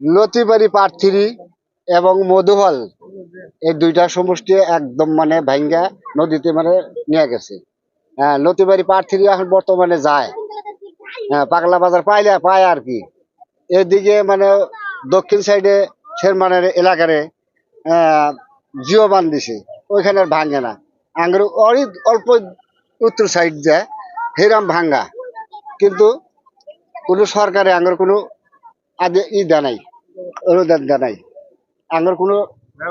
লতিবাড়ি পার্থিরি এবং মধুবল এই দুইটা সমষ্টি একদম মানে ভাঙ্গা নদীতে মানে নিয়ে গেছে। হ্যাঁ, লতিবাড়ি পার্থিরি এখন বর্তমানে যায়। হ্যাঁ, পাগলা বাজার পায় আর কি। এদিকে মানে দক্ষিণ সাইডে শেরমানের এলাকারে জিও বান দিছে, ওইখানে আর ভাঙ্গে না। আঙ্গুর অল্প উত্তর সাইড যায় হেরাম ভাঙ্গা, কিন্তু কোনো সরকারে আঙ্গুর কোনো আদে দেয় নাই, অনুদান দেয় নাই। আঙ্গুর কোনো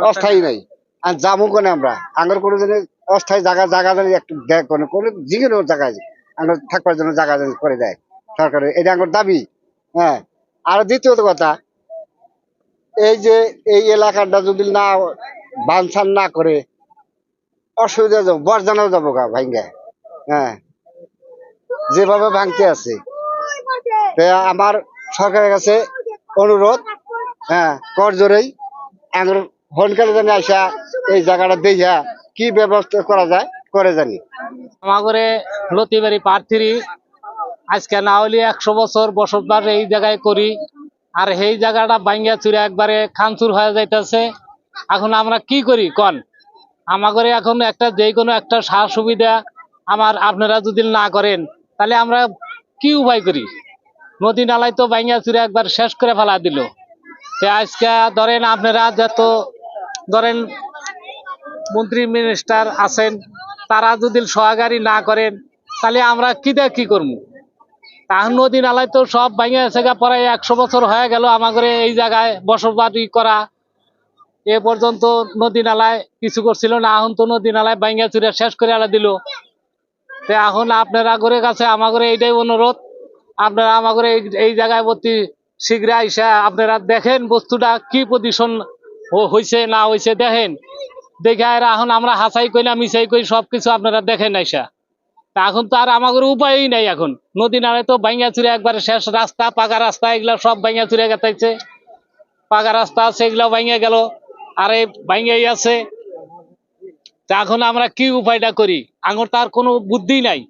অস্থায়ী নাই। আর যাবো কোনে আমরা, আঙ্গুর কোনো জন্য অস্থায়ী জায়গা জানি একটু দেয়, কোনো যেকোনো জায়গায় আঙ্গুর থাকবার জন্য জায়গা জানি করে দেয় সরকারের, এটা আঙ্গুর দাবি। হ্যাঁ, আর দ্বিতীয়ত কথা, এই যে এই এলাকাটা যদি না বানসান না করে, অসুবিধা যাবো, বর্জনাও যাবো গা ভাঙ্গে। হ্যাঁ, যেভাবে ভাঙতে আছে। আমার সরকারের কাছে অনুরোধ, হ্যাঁ, কর জোরেই আঙুর হনকালে জানি আসা এই জায়গাটা দেখা কি ব্যবস্থা করা যায় করে জানি। আমাগরে লতিবাড়ি পার্থিরি আজকে না হলে 100 বছর বসবাস এই জায়গায় করি, আর এই জায়গাটা ভাঙ্গা চুরে একবারে খানচুর হয়ে যাইতেছে। এখন আমরা কি করি কন? আমাগরে এখন একটা যে কোনো একটা সার সুবিধা আপনারা যদি না করেন, তাহলে আমরা কি উপায় করি? নদী নালায় তো ভাঙ্গা চুরে একবার শেষ করে ফেলা দিল। আজকে ধরেন আপনারা যত ধরেন মন্ত্রী মিনিস্টার আছেন, তারা যদি সহকারী না করেন, তাহলে আমরা কি করবো? এখন নদী নালায় তো সব ভাঙে গেছে, প্রায় 100 বছর হয়ে গেল আমাদের এই জায়গায় বসবাস করা। এ পর্যন্ত নদী নালায় কিছু করছিল না, এখন তো নদী নালায় ভাঙ্গা চুরে শেষ করে আলা দিল। এখন আপনারা করে কাছে আমাদের এইটাই অনুরোধ, আপনারা আমাদের এই জায়গায় প্রতি শীঘ্র আইসা আপনারা দেখেন বস্তুটা কি পজিশন হয়েছে না হয়েছে, দেখেন। দেখে আর এখন আমরা হাসাই কই না মিশাই কই, সবকিছু আপনারা দেখেন আইসা। এখন তো আর আমাদের উপায়ই নাই। এখন নদী নালায় তো ভাঙ্গা চুরে একবারে শেষ, রাস্তা পাকা রাস্তা এগুলা সব ভাঙ্গা চুরে গেছে। পাকা রাস্তা আছে এগুলা ভাঙ্গা গেল, আর এই ভাঙ্গাই আছে। এখন আমরা কি উপায়টা করি? আঙুর তার কোনো বুদ্ধি নাই।